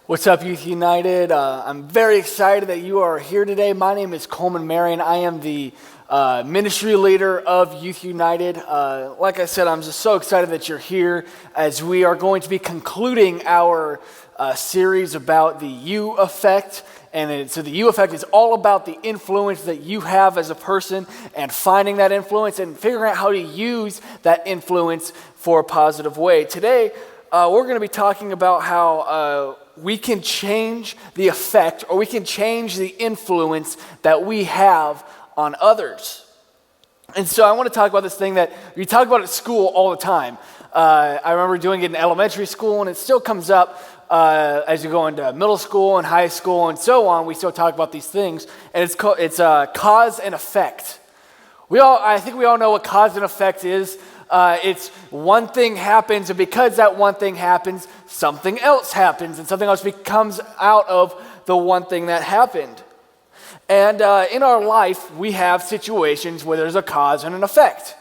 What's up, Youth United? I'm very excited that you are here today. My name is Coleman Marion. I am the ministry leader of Youth United. Like I said, I'm just so excited that you're here as we are going to be concluding our series about the U effect. So the U effect is all about the influence that you have as a person and finding that influence and figuring out how to use that influence for a positive way. Today, we're going to be talking about how we can change the effect, or we can change the influence that we have on others. And so I want to talk about this thing that we talk about at school all the time. I remember doing it in elementary school, and it still comes up as you go into middle school and high school and so on. We still talk about these things, and it's cause and effect. I think we all know what cause and effect is. It's one thing happens, and because that one thing happens, something else happens, and something else becomes out of the one thing that happened. And in our life, we have situations where there's a cause and an effect.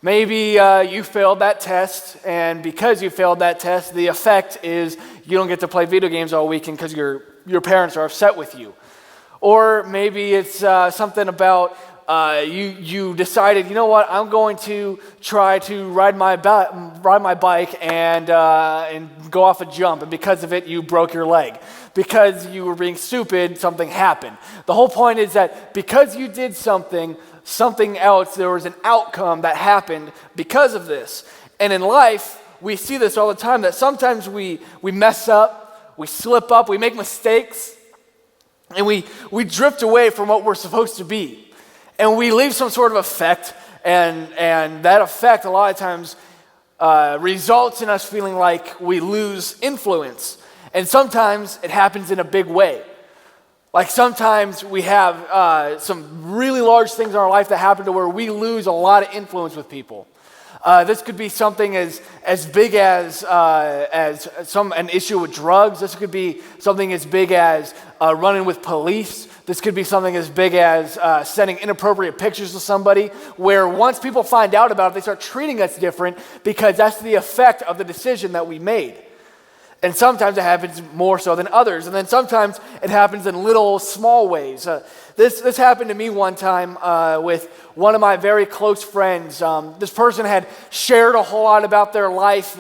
Maybe you failed that test, and because you failed that test, the effect is you don't get to play video games all weekend because your parents are upset with you. Or maybe it's something about you decided, you know what, I'm going to try to ride my bike and go off a jump, and because of it, you broke your leg. Because you were being stupid, something happened. The whole point is that because you did something else, there was an outcome that happened because of this. And in life, we see this all the time, that sometimes we mess up, we slip up, we make mistakes, and we drift away from what we're supposed to be. And we leave some sort of effect, and that effect a lot of times results in us feeling like we lose influence. And sometimes it happens in a big way. Like sometimes we have some really large things in our life that happen to where we lose a lot of influence with people. This could be something as big as an issue with drugs. This could be something as big as running with police. This could be something as big as sending inappropriate pictures to somebody, where once people find out about it, they start treating us different because that's the effect of the decision that we made. And sometimes it happens more so than others. And then sometimes it happens in little, small ways. This happened to me one time with one of my very close friends. This person had shared a whole lot about their life,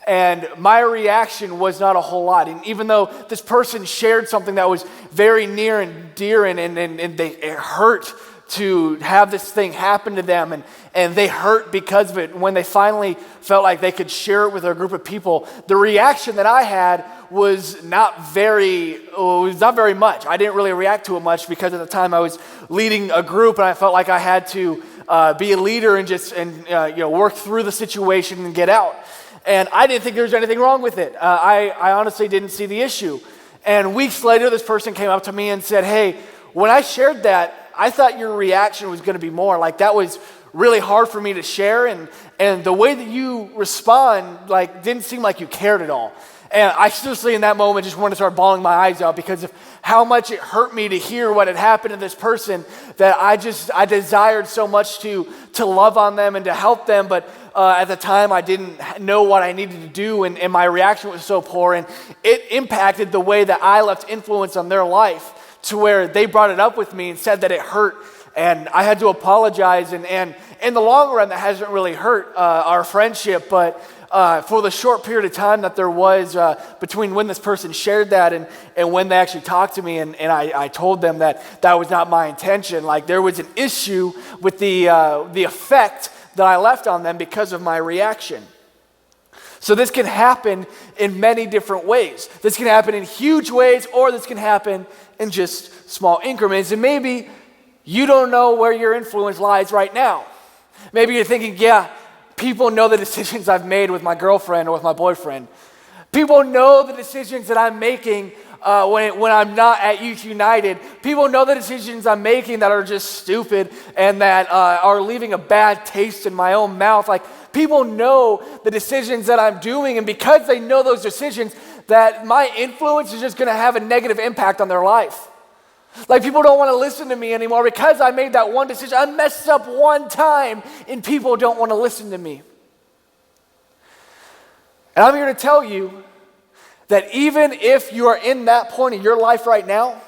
and my reaction was not a whole lot. And even though this person shared something that was very near and dear, and it hurt to have this thing happen to them, and they hurt because of it. When they finally felt like they could share it with a group of people, the reaction that I had was not very much. I didn't really react to it much because at the time I was leading a group, and I felt like I had to be a leader and work through the situation and get out. And I didn't think there was anything wrong with it. I honestly didn't see the issue. And weeks later, this person came up to me and said, "Hey, when I shared that, I thought your reaction was going to be more. Like, that was really hard for me to share, and the way that you respond, like, didn't seem like you cared at all." And I seriously, in that moment, just wanted to start bawling my eyes out because of how much it hurt me to hear what had happened to this person, that I desired so much to love on them and to help them, but at the time I didn't know what I needed to do, and my reaction was so poor, and it impacted the way that I left influence on their life, to where they brought it up with me and said that it hurt, and I had to apologize, and in the long run, that hasn't really hurt our friendship, but for the short period of time that there was between when this person shared that and when they actually talked to me, and I told them that was not my intention, like there was an issue with the effect that I left on them because of my reaction. So this can happen in many different ways. This can happen in huge ways, or this can happen in just small increments. And maybe you don't know where your influence lies right now. Maybe you're thinking, yeah, people know the decisions I've made with my girlfriend or with my boyfriend. People know the decisions that I'm making when I'm not at Youth United. People know the decisions I'm making that are just stupid and that are leaving a bad taste in my own mouth. Like, people know the decisions that I'm doing, and because they know those decisions, that my influence is just going to have a negative impact on their life. Like, people don't want to listen to me anymore because I made that one decision. I messed up one time, and people don't want to listen to me. And I'm here to tell you that even if you are in that point in your life right now,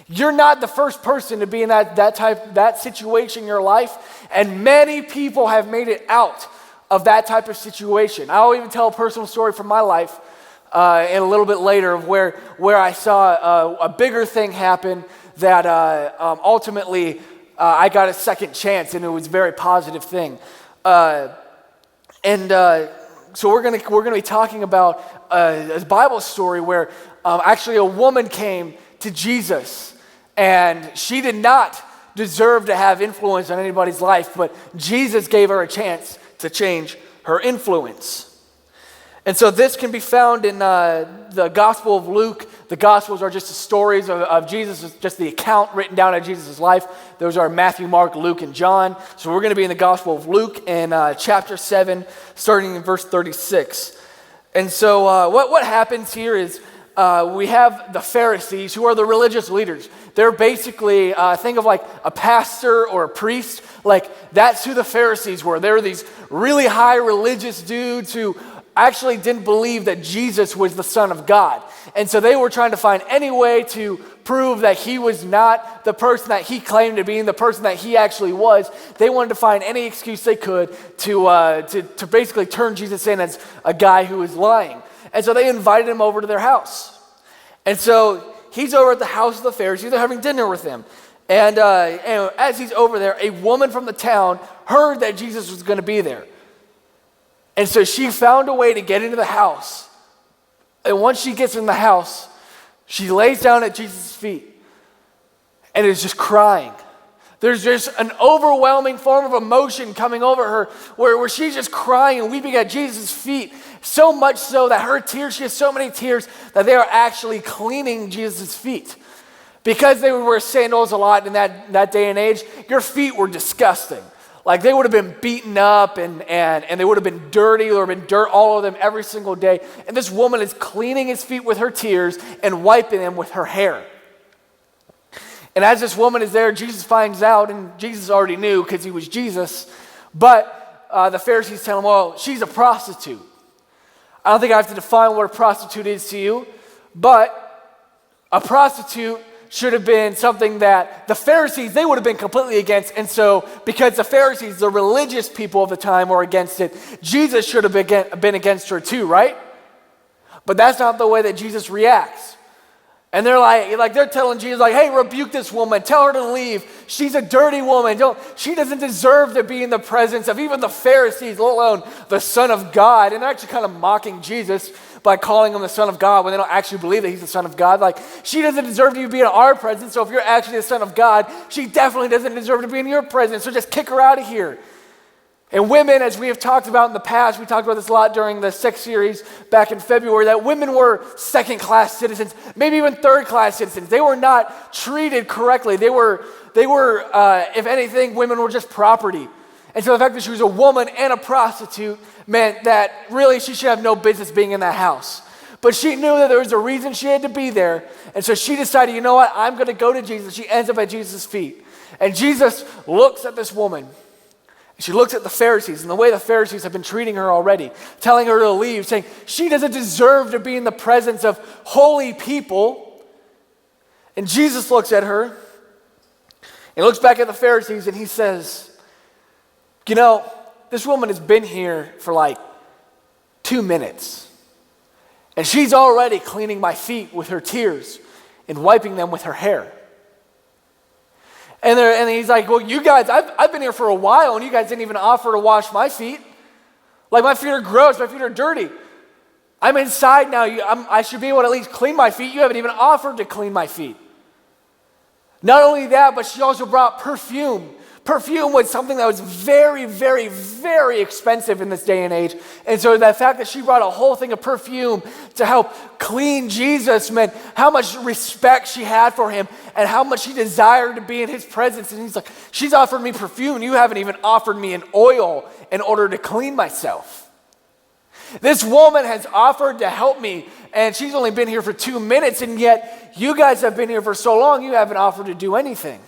you're not the first person to be in that situation in your life, and many people have made it out of that type of situation. I'll even tell a personal story from my life and a little bit later of where I saw a bigger thing happen that ultimately I got a second chance, and it was a very positive thing. So we're gonna be talking about a Bible story where actually a woman came to Jesus, and she did not deserve to have influence on anybody's life, but Jesus gave her a chance to change her influence. And so this can be found in the Gospel of Luke. The Gospels are just the stories of Jesus, just the account written down of Jesus' life. Those are Matthew, Mark, Luke, and John. So we're going to be in the Gospel of Luke in chapter 7, starting in verse 36. And so what happens here is we have the Pharisees, who are the religious leaders. They're basically, think of like a pastor or a priest. Like, that's who the Pharisees were. They were these really high religious dudes who actually didn't believe that Jesus was the Son of God. And so they were trying to find any way to prove that he was not the person that he claimed to be and the person that he actually was. They wanted to find any excuse they could to basically turn Jesus in as a guy who was lying. And so they invited him over to their house. And so he's over at the house of the Pharisees. They're having dinner with him. And as he's over there, a woman from the town heard that Jesus was going to be there. And so she found a way to get into the house. And once she gets in the house, she lays down at Jesus' feet and is just crying. There's just an overwhelming form of emotion coming over her where she's just crying and weeping at Jesus' feet. So much so that her tears, she has so many tears that they are actually cleaning Jesus' feet. Because they would wear sandals a lot in that day and age, your feet were disgusting. Like, they would have been beaten up and they would have been dirty. There would have been dirt all over them every single day. And this woman is cleaning his feet with her tears and wiping them with her hair. And as this woman is there, Jesus finds out, and Jesus already knew because he was Jesus, but the Pharisees tell him, well, she's a prostitute. I don't think I have to define what a prostitute is to you, but a prostitute should have been something that the Pharisees, they would have been completely against. And so, because the Pharisees, the religious people of the time, were against it, Jesus should have been against her too, right? But that's not the way that Jesus reacts. And they're like they're telling Jesus, like, hey, rebuke this woman, tell her to leave. She's a dirty woman. She doesn't deserve to be in the presence of even the Pharisees, let alone the Son of God. And they're actually kind of mocking Jesus by calling him the Son of God when they don't actually believe that he's the Son of God. Like, she doesn't deserve to be in our presence, so if you're actually the Son of God, she definitely doesn't deserve to be in your presence, so just kick her out of here. And women, as we have talked about in the past, we talked about this a lot during the sex series back in February, that women were second-class citizens, maybe even third-class citizens. They were not treated correctly. They were, if anything, women were just property. And so the fact that she was a woman and a prostitute meant that really she should have no business being in that house. But she knew that there was a reason she had to be there. And so she decided, you know what, I'm going to go to Jesus. She ends up at Jesus' feet. And Jesus looks at this woman. She looks at the Pharisees and the way the Pharisees have been treating her already, telling her to leave, saying she doesn't deserve to be in the presence of holy people. And Jesus looks at her and looks back at the Pharisees and he says, you know, this woman has been here for like 2 minutes. And she's already cleaning my feet with her tears and wiping them with her hair. And he's like, well, you guys, I've been here for a while, and you guys didn't even offer to wash my feet. Like, my feet are gross, my feet are dirty. I'm inside now, I should be able to at least clean my feet. You haven't even offered to clean my feet. Not only that, but she also brought perfume. Perfume was something that was very, very, very expensive in this day and age. And so the fact that she brought a whole thing of perfume to help clean Jesus meant how much respect she had for him and how much she desired to be in his presence. And he's like, she's offered me perfume. You haven't even offered me an oil in order to clean myself. This woman has offered to help me, and she's only been here for 2 minutes, and yet you guys have been here for so long, you haven't offered to do anything.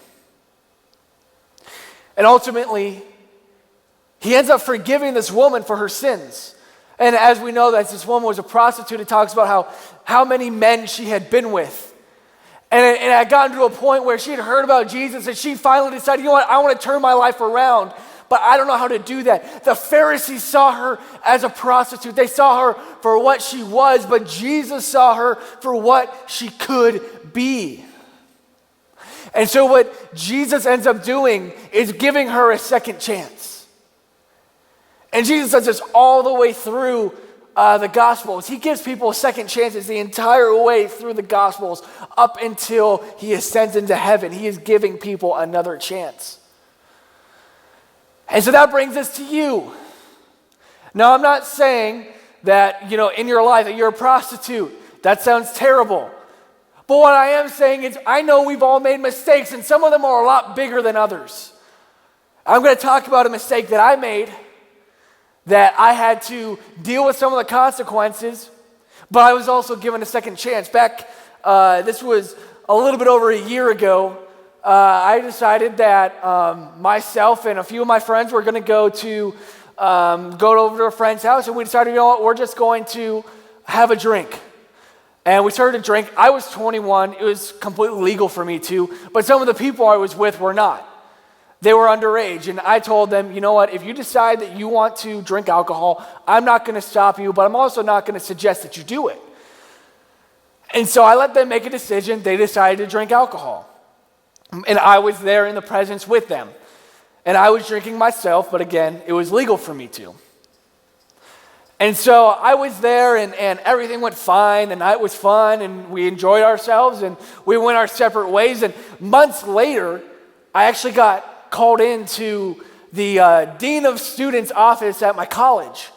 And ultimately, he ends up forgiving this woman for her sins. And as we know that this woman was a prostitute, it talks about how many men she had been with. And it had gotten to a point where she had heard about Jesus and she finally decided, you know what, I want to turn my life around, but I don't know how to do that. The Pharisees saw her as a prostitute. They saw her for what she was, but Jesus saw her for what she could be. And so what Jesus ends up doing is giving her a second chance. And Jesus does this all the way through the Gospels. He gives people second chances the entire way through the Gospels up until he ascends into heaven. He is giving people another chance. And so that brings us to you. Now, I'm not saying that, in your life that you're a prostitute. That sounds terrible. But what I am saying is I know we've all made mistakes, and some of them are a lot bigger than others. I'm going to talk about a mistake that I made, that I had to deal with some of the consequences, but I was also given a second chance. Back, this was a little bit over a year ago, I decided that myself and a few of my friends were going to go over to a friend's house, and we decided, you know what, we're just going to have a drink. And we started to drink. I was 21. It was completely legal for me to, but some of the people I was with were not. They were underage, and I told them, you know what, if you decide that you want to drink alcohol, I'm not going to stop you, but I'm also not going to suggest that you do it. And so I let them make a decision. They decided to drink alcohol. And I was there in the presence with them. And I was drinking myself, but again, it was legal for me to. And so I was there, and everything went fine. The night was fun, and we enjoyed ourselves, and we went our separate ways. And months later, I actually got called into the dean of students' office at my college.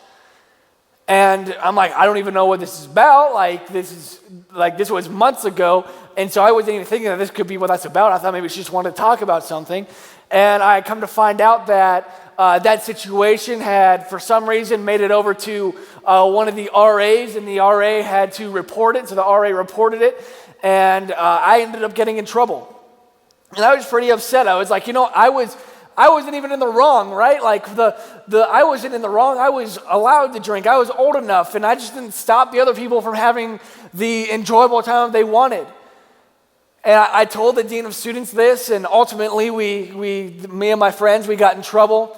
And I'm like, I don't even know what this is about. This was months ago. And so I wasn't even thinking that this could be what that's about. I thought maybe she just wanted to talk about something. And I come to find out that that situation had, for some reason, made it over to one of the RAs, and the RA had to report it. So the RA reported it, and I ended up getting in trouble. And I was pretty upset. I was like, I wasn't even in the wrong, right? I wasn't in the wrong. I was allowed to drink. I was old enough, and I just didn't stop the other people from having the enjoyable time they wanted. And I told the dean of students this, and ultimately me and my friends, we got in trouble.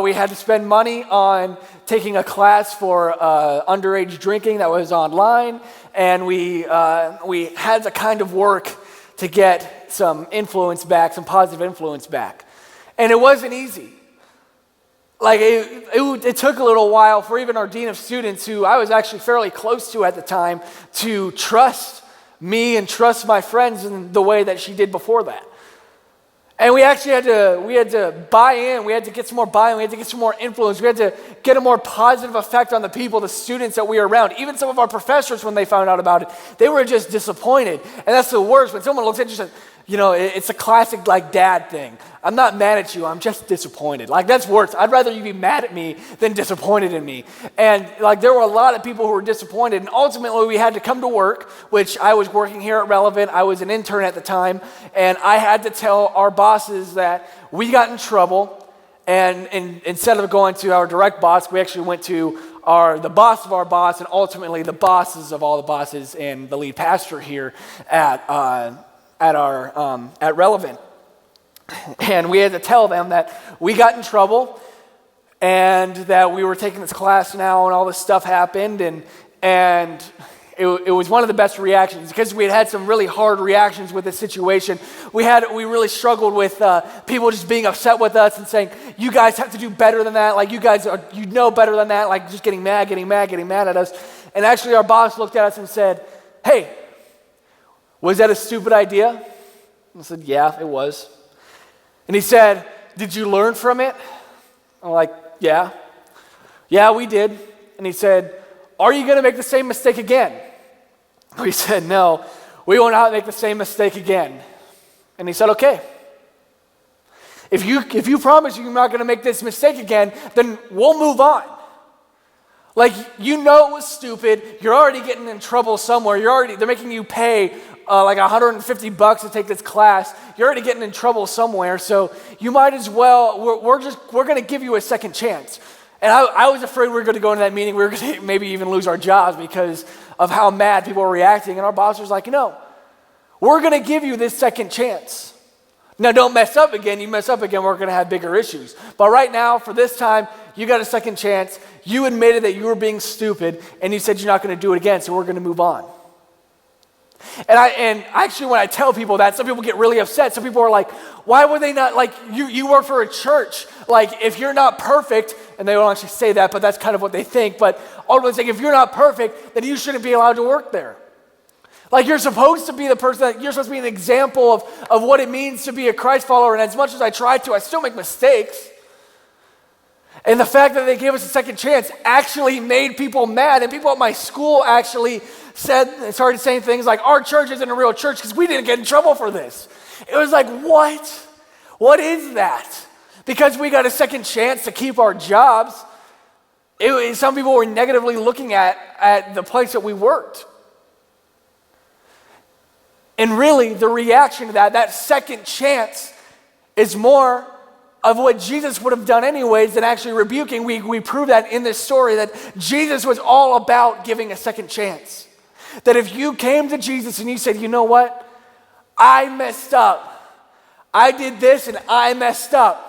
We had to spend money on taking a class for underage drinking that was online, and we had to kind of work to get some influence back, some positive influence back. And it wasn't easy. It took a little while for even our dean of students, who I was actually fairly close to at the time, to trust me and trust my friends in the way that she did before that. And we actually had to buy in. We had to get some more buy-in. We had to get some more influence. We had to get a more positive effect on the people, the students that we were around. Even some of our professors, when they found out about it, they were just disappointed. And that's the worst. When someone looks at you and says, it's a classic dad thing. I'm not mad at you. I'm just disappointed. That's worse. I'd rather you be mad at me than disappointed in me. And there were a lot of people who were disappointed. And ultimately, we had to come to work, which I was working here at Relevant. I was an intern at the time. And I had to tell our bosses that we got in trouble. And instead of going to our direct boss, we actually went to the boss of our boss, and ultimately the bosses of all the bosses, and the lead pastor here at Relevant. And we had to tell them that we got in trouble, and that we were taking this class now, and all this stuff happened, and it was one of the best reactions, because we had some really hard reactions with this situation. We really struggled with people just being upset with us and saying, you guys have to do better than that, you know better than that, just getting mad at us. And actually our boss looked at us and said, hey, was that a stupid idea? I said, yeah, it was. And he said, did you learn from it? I'm like, yeah. Yeah, we did. And he said, are you going to make the same mistake again? We said, no, we will not make the same mistake again. And he said, okay. If you promise you're not going to make this mistake again, then we'll move on. It was stupid. You're already getting in trouble somewhere. They're making you pay $150 to take this class. You're already getting in trouble somewhere, so you might as well, we're going to give you a second chance. And I was afraid we were going to go into that meeting, we were going to maybe even lose our jobs because of how mad people were reacting. And our boss was like, no, we're going to give you this second chance. Now, don't mess up again. You mess up again, we're going to have bigger issues. But right now, for this time, you got a second chance. You admitted that you were being stupid, and you said you're not going to do it again, so we're going to move on. And actually, when I tell people that, some people get really upset. Some people are like, why would they not, like, you work for a church. Like, if you're not perfect, and they don't actually say that, but that's kind of what they think. But ultimately saying, if you're not perfect, then you shouldn't be allowed to work there. Like, you're supposed to be the person that, you're supposed to be an example of what it means to be a Christ follower. And as much as I try to, I still make mistakes. And the fact that they gave us a second chance actually made people mad. And people at my school actually started saying things like, our church isn't a real church because we didn't get in trouble for this. It was like, what? What is that? Because we got a second chance to keep our jobs. Some people were negatively looking at the place that we worked. And really, the reaction to that second chance, is more of what Jesus would have done anyways than actually rebuking. We prove that in this story, that Jesus was all about giving a second chance. That if you came to Jesus and you said, you know what? I messed up. I did this and I messed up.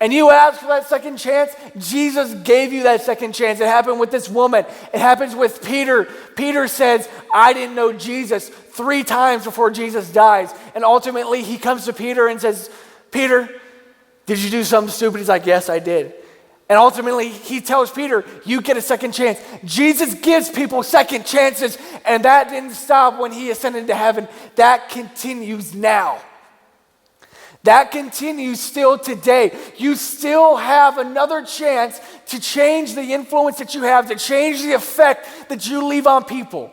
And you asked for that second chance, Jesus gave you that second chance. It happened with this woman. It happens with Peter. Peter says, I didn't know Jesus 3 times before Jesus dies. And ultimately, he comes to Peter and says, Peter, did you do something stupid? He's like, yes, I did. And ultimately, he tells Peter, you get a second chance. Jesus gives people second chances, and that didn't stop when he ascended to heaven. That continues now. That continues still today. You still have another chance to change the influence that you have, to change the effect that you leave on people.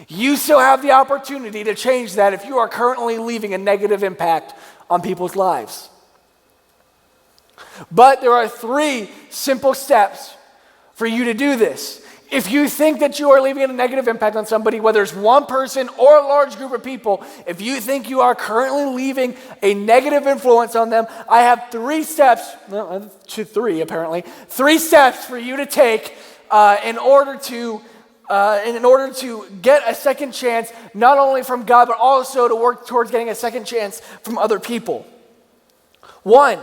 You still have the opportunity to change that if you are currently leaving a negative impact on people's lives. But there are 3 simple steps for you to do this. If you think that you are leaving a negative impact on somebody, whether it's one person or a large group of people, if you think you are currently leaving a negative influence on them, I have 3 steps, 3 apparently, 3 steps for you to take in order to get a second chance, not only from God, but also to work towards getting a second chance from other people. 1,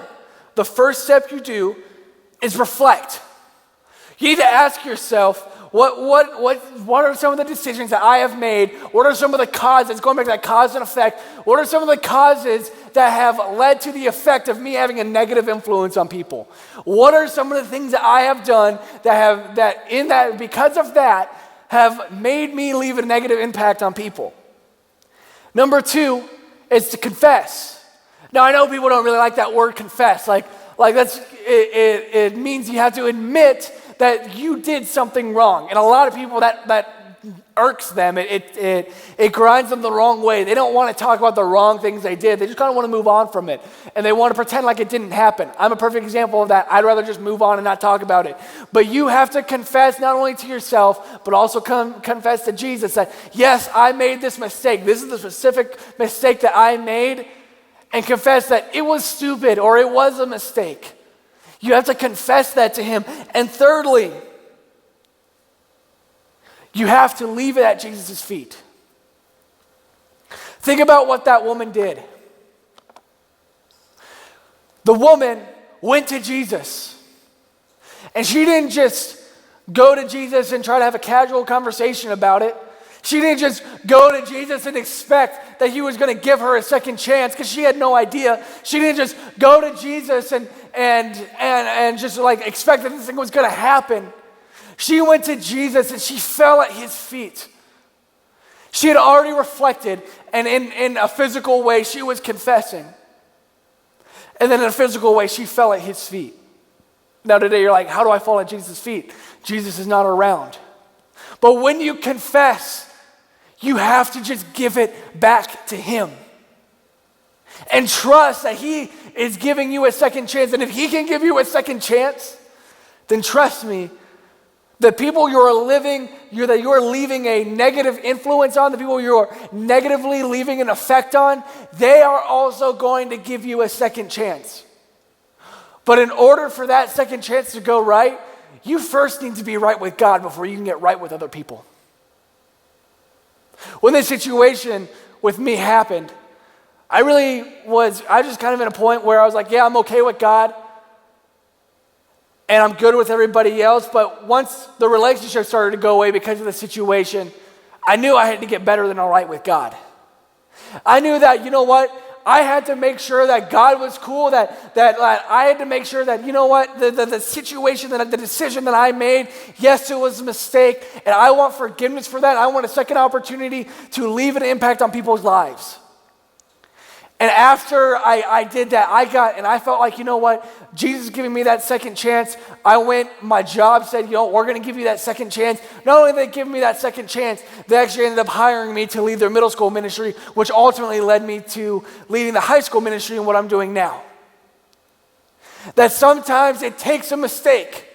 the first step you do is reflect. You need to ask yourself, what are some of the decisions that I have made? What are some of the causes, going back to that cause and effect, what are some of the causes that have led to the effect of me having a negative influence on people? What are some of the things that I have done because of that, have made me leave a negative impact on people? Number 2 is to confess. Now, I know people don't really like that word confess. Like that's it means you have to admit that you did something wrong. And a lot of people, that irks them. It grinds them the wrong way. They don't want to talk about the wrong things they did. They just kind of want to move on from it. And they want to pretend like it didn't happen. I'm a perfect example of that. I'd rather just move on and not talk about it. But you have to confess not only to yourself, but also confess to Jesus that, yes, I made this mistake. This is the specific mistake that I made. And confess that it was stupid or it was a mistake. You have to confess that to him. And thirdly, you have to leave it at Jesus' feet. Think about what that woman did. The woman went to Jesus. And she didn't just go to Jesus and try to have a casual conversation about it. She didn't just go to Jesus and expect that he was going to give her a second chance because she had no idea. She didn't just go to Jesus and just like expect that this thing was going to happen. She went to Jesus and she fell at his feet. She had already reflected, and in a physical way she was confessing. And then in a physical way she fell at his feet. Now today you're like, how do I fall at Jesus' feet? Jesus is not around. But when you confess, you have to just give it back to him. And trust that he is giving you a second chance. And if he can give you a second chance, then trust me, the people you're leaving a negative influence on, the people you're negatively leaving an effect on, they are also going to give you a second chance. But in order for that second chance to go right, you first need to be right with God before you can get right with other people. When this situation with me happened, I was just kind of in a point where I was like, yeah, I'm okay with God, and I'm good with everybody else, but once the relationship started to go away because of the situation, I knew I had to get better than all right with God. I knew that, you know what, I had to make sure that God was cool, that I had to make sure that, you know what, the situation, the decision that I made, yes, it was a mistake, and I want forgiveness for that. I want a second opportunity to leave an impact on people's lives. And after I did that, I felt like, you know what, Jesus is giving me that second chance. My job said, you know, we're going to give you that second chance. Not only did they give me that second chance, they actually ended up hiring me to lead their middle school ministry, which ultimately led me to leading the high school ministry and what I'm doing now. That sometimes it takes a mistake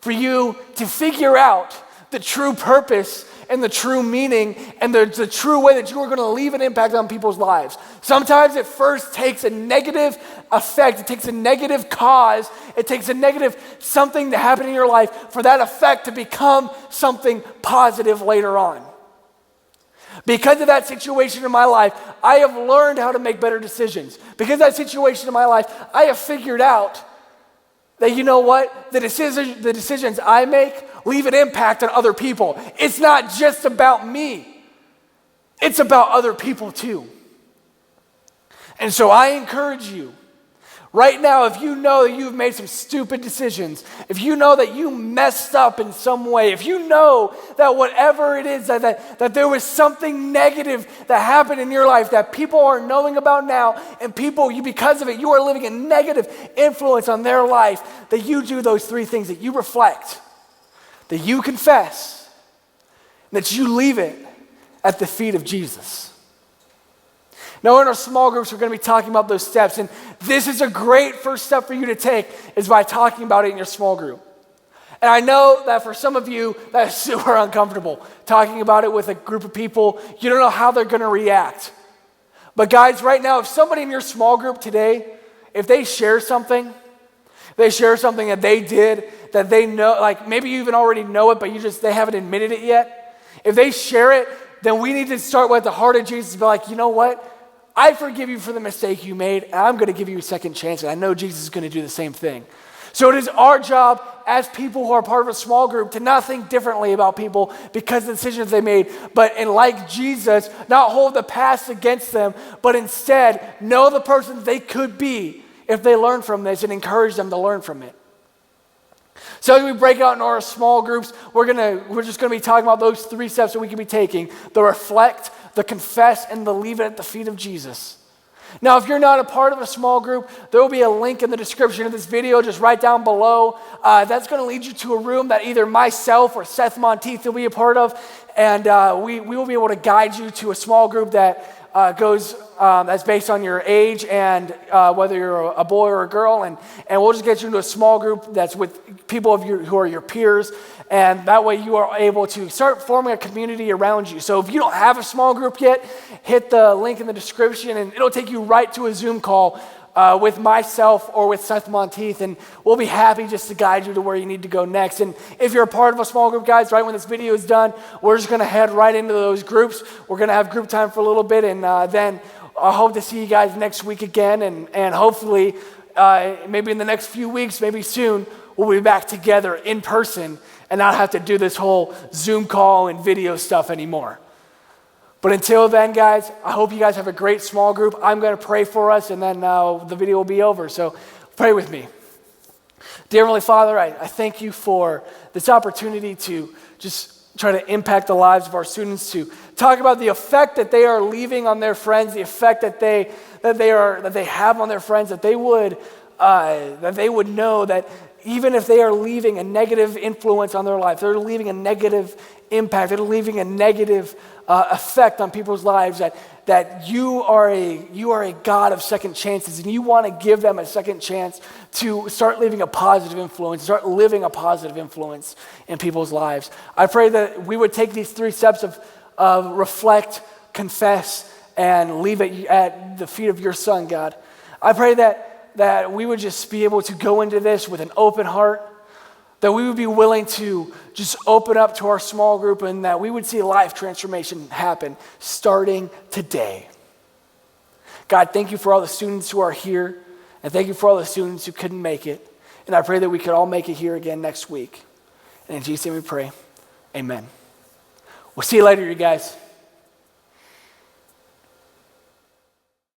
for you to figure out the true purpose and the true meaning and the true way that you are going to leave an impact on people's lives. Sometimes it first takes a negative effect, it takes a negative cause, it takes a negative something to happen in your life for that effect to become something positive later on. Because of that situation in my life, I have learned how to make better decisions. Because of that situation in my life, I have figured out that, you know what, the decisions I make leave an impact on other people. It's not just about me. It's about other people too. And so I encourage you, right now, if you know that you've made some stupid decisions, if you know that you messed up in some way, if you know that whatever it is, that there was something negative that happened in your life that people are knowing about now, and because of it, you are living a negative influence on their life, that you do those three things, that you reflect, that you confess, and that you leave it at the feet of Jesus. Now, in our small groups, we're going to be talking about those steps, and this is a great first step for you to take, is by talking about it in your small group. And I know that for some of you, that is super uncomfortable, talking about it with a group of people. You don't know how they're going to react. But guys, right now, if somebody in your small group today, if they share something that they did, that they know, like maybe you even already know it, but they haven't admitted it yet. If they share it, then we need to start with the heart of Jesus and be like, you know what? I forgive you for the mistake you made, and I'm going to give you a second chance, and I know Jesus is going to do the same thing. So it is our job as people who are part of a small group to not think differently about people because of the decisions they made, and like Jesus, not hold the past against them, but instead know the person they could be if they learn from this and encourage them to learn from it. So as we break out into our small groups, we're just going to be talking about those three steps that we can be taking: the reflect, the confess, and the leave it at the feet of Jesus. Now, if you're not a part of a small group, there will be a link in the description of this video, just right down below. That's going to lead you to a room that either myself or Seth Monteith will be a part of, and we will be able to guide you to a small group that that's based on your age and whether you're a boy or a girl, and we'll just get you into a small group that's with people who are your peers, and that way you are able to start forming a community around you. So if you don't have a small group yet, hit the link in the description, and it'll take you right to a Zoom call with myself or with Seth Monteith, and we'll be happy just to guide you to where you need to go next. And if you're a part of a small group, guys, right when this video is done, we're just going to head right into those groups. We're going to have group time for a little bit, and then I hope to see you guys next week again, and hopefully maybe in the next few weeks, maybe soon, we'll be back together in person and not have to do this whole Zoom call and video stuff anymore. But until then, guys, I hope you guys have a great small group. I'm going to pray for us, and then the video will be over. So pray with me. Dear Heavenly Father, I thank you for this opportunity to just try to impact the lives of our students, to talk about the effect that they are leaving on their friends, the effect that they have on their friends, that they would know that even if they are leaving a negative influence on their life, they're leaving a negative impact, they're leaving a negative effect on people's lives, that you are a God of second chances, and you want to give them a second chance to start leaving a positive influence, start living a positive influence in people's lives. I pray that we would take these three steps of reflect, confess, and leave it at the feet of your Son, God. I pray that that we would just be able to go into this with an open heart, that we would be willing to just open up to our small group, and that we would see life transformation happen starting today. God, thank you for all the students who are here, and thank you for all the students who couldn't make it. And I pray that we could all make it here again next week. And in Jesus' name we pray, amen. We'll see you later, you guys.